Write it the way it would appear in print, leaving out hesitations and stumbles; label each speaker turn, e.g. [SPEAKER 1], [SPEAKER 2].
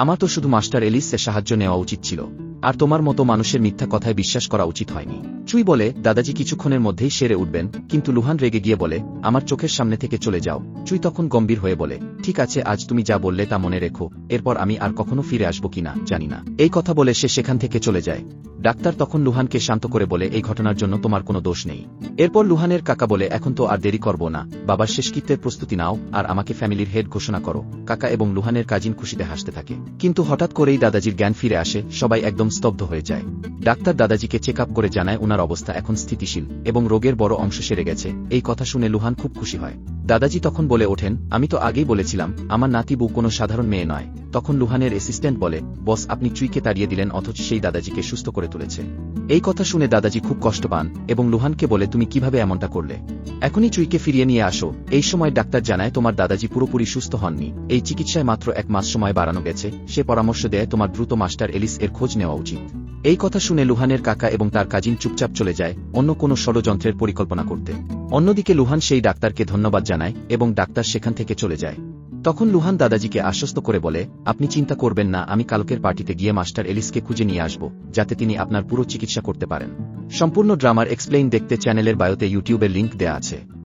[SPEAKER 1] আমার তো শুধু মাস্টার এলিসের সাহায্য নেওয়া উচিত ছিল, আর তোমার মতো মানুষের মিথ্যা কথায় বিশ্বাস করা উচিত হয়নি। চুই বলে, দাদাজি কিছুক্ষণের মধ্যেই সেরে উঠবেন, কিন্তু লুহান রেগে গিয়ে বলে, আমার চোখের সামনে থেকে চলে যাও। চুই তখন গম্ভীর হয়ে বলে, ঠিক আছে, আজ তুমি যা বললে তা মনে রেখো, এরপর আমি আর কখনো ফিরে আসবো কিনা জানি না। এই কথা বলে সে সেখান থেকে চলে যায়। ডাক্তার তখন লুহানকে শান্ত করে বলে, এই ঘটনার জন্য তোমার কোনো দোষ নেই। এরপর লুহানের কাকা বলে, এখন তো আর দেরি করব না, বাবার শেষকৃত্যের প্রস্তুতি নাও আর আমাকে ফ্যামিলির হেড ঘোষণা করো। কাকা এবং লুহানের কাজিন খুশিতে হাসতে থাকে, কিন্তু হঠাৎ করেই দাদাজির জ্ঞান ফিরে আসে, সবাই একদম স্তব্ধ হয়ে যায়। ডাক্তার দাদাজিকে চেক আপ করে জানায় উনার অবস্থা এখন স্থিতিশীল এবং রোগের বড় অংশ সেরে গেছে। এই কথা শুনে লুহান খুব খুশি হয়। দাদাজি তখন বলে ওঠেন, আমি তো আগেই বলেছিলাম আমার নাতি বউ কোনো সাধারণ মেয়ে নয়। তখন লুহানের অ্যাসিস্ট্যান্ট বলে, বস, আপনি চুইকে তাড়িয়ে দিলেন অথচ সেই দাদাজিকে সুস্থ করে তুলেছে। এই কথা শুনে দাদাজি খুব কষ্ট পান এবং লুহানকে বলে, তুমি কিভাবে এমনটা করলে? এখনই চুইকে ফিরিয়ে নিয়ে আসো। এই সময় ডাক্তার জানায় তোমার দাদাজি পুরোপুরি সুস্থ হননি, এই চিকিৎসায় মাত্র 1 মাস সময় বাড়ানো গেছে। সে পরামর্শ দেয় তোমার দ্রুত মাস্টার এলিস এর খোঁজ নেওয়া উচিত। এই কথা শুনে লুহানের কাকা এবং তার কাজিন চুপচাপ চলে যায় অন্য কোনো ষড়যন্ত্রের পরিকল্পনা করতে। অন্যদিকে লুহান সেই ডাক্তারকে ধন্যবাদ জানায় এবং ডাক্তার সেখান থেকে চলে যায়। তখন লুহান দাদাজিকে আশ্বস্ত করে বলে, আপনি চিন্তা করবেন না, আমি কালকের পার্টিতে গিয়ে মাস্টার এলিসকে খুঁজে নিয়ে আসব, যাতে তিনি আপনার পুরো চিকিৎসা করতে পারেন। সম্পূর্ণ ড্রামার এক্সপ্লেইন দেখতে চ্যানেলের বায়োতে ইউটিউবের লিংক দেয়া আছে।